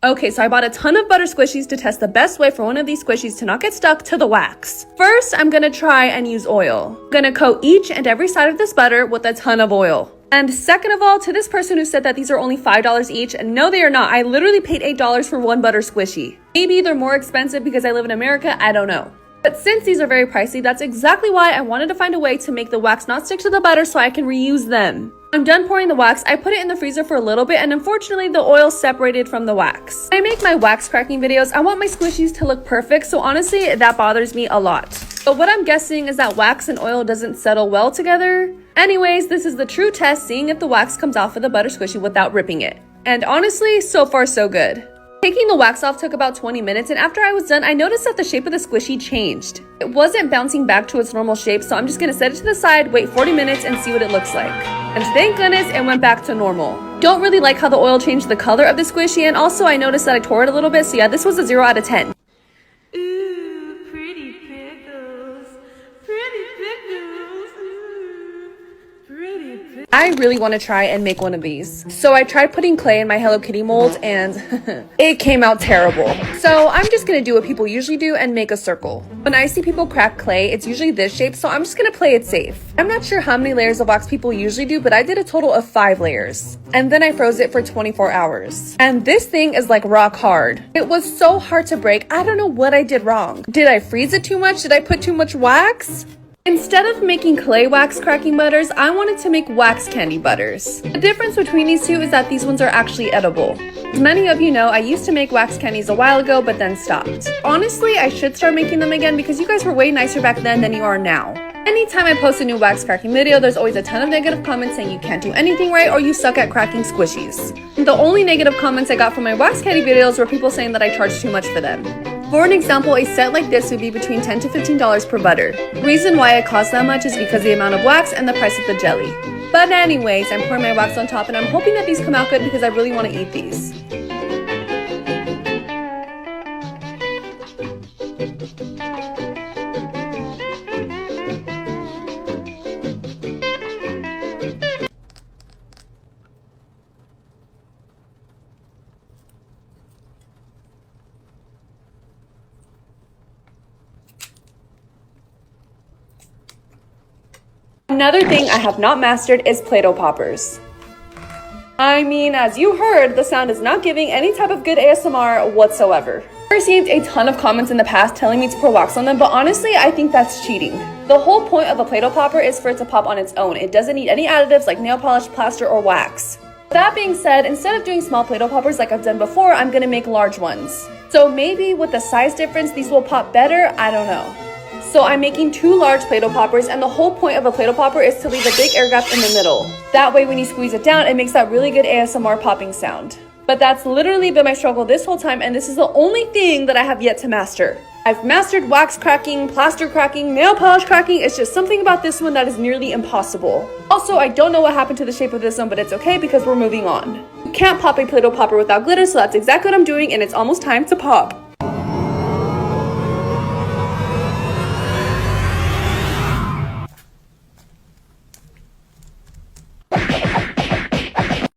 Okay, so I bought a ton of butter squishies to test the best way for one of these squishies to not get stuck to the wax. First, I'm gonna try and use oil. I'm gonna coat each and every side of this butter with a ton of oil. And second of all, to this person who said that these are only $5 each, no they are not. I literally paid $8 for one butter squishy. Maybe they're more expensive because I live in America, I don't know. But since these are very pricey, that's exactly why I wanted to find a way to make the wax not stick to the butter so I can reuse them. I'm done pouring the wax. I put it in the freezer for a little bit and unfortunately the oil separated from the wax. When I make my wax cracking videos, I want my squishies to look perfect, so honestly that bothers me a lot. But what I'm guessing is that wax and oil doesn't settle well together. Anyways, this is the true test, seeing if the wax comes off of the butter squishy without ripping it. And honestly, so far so good. Taking the wax off took about 20 minutes, and after I was done, I noticed that the shape of the squishy changed. It wasn't bouncing back to its normal shape, so I'm just gonna set it to the side, wait 40 minutes, and see what it looks like. And thank goodness it went back to normal. Don't really like how the oil changed the color of the squishy, and also I noticed that I tore it a little bit, so yeah, this was a 0 out of 10. Ooh, pretty pickles. Pretty pickles. Ooh, pretty pickles. I really want to try and make one of these. So I tried putting clay in my Hello Kitty mold and it came out terrible. So I'm just gonna do what people usually do and make a circle. When I see people crack clay, it's usually this shape, so I'm just gonna play it safe. I'm not sure how many layers of wax people usually do, but I did a total of 5 layers. And then I froze it for 24 hours. And this thing is like rock hard. It was so hard to break. I don't know what I did wrong. Did I freeze it too much? Did I put too much wax? Instead of making clay wax cracking butters, I wanted to make wax candy butters. The difference between these two is that these ones are actually edible. As many of you know, I used to make wax candies a while ago, but then stopped. Honestly, I should start making them again because you guys were way nicer back then than you are now. Anytime I post a new wax cracking video, there's always a ton of negative comments saying you can't do anything right or you suck at cracking squishies. The only negative comments I got from my wax candy videos were people saying that I charge too much for them. For an example, a set like this would be between $10 to $15 per butter. The reason why it costs that much is because the amount of wax and the price of the jelly. But anyways, I'm pouring my wax on top and I'm hoping that these come out good because I really want to eat these. Another thing I have not mastered is Play-Doh poppers. I mean, as you heard, the sound is not giving any type of good ASMR whatsoever. I received a ton of comments in the past telling me to pour wax on them, but honestly, I think that's cheating. The whole point of a Play-Doh popper is for it to pop on its own. It doesn't need any additives like nail polish, plaster, or wax. That being said, instead of doing small Play-Doh poppers like I've done before, I'm gonna make large ones. So maybe with the size difference, these will pop better, I don't know. So I'm making 2 large Play-Doh poppers, and the whole point of a Play-Doh popper is to leave a big air gap in the middle. That way when you squeeze it down, it makes that really good ASMR popping sound. But that's literally been my struggle this whole time, and this is the only thing that I have yet to master. I've mastered wax cracking, plaster cracking, nail polish cracking. It's just something about this one that is nearly impossible. Also, I don't know what happened to the shape of this one, but it's okay because we're moving on. You can't pop a Play-Doh popper without glitter, so that's exactly what I'm doing, and it's almost time to pop.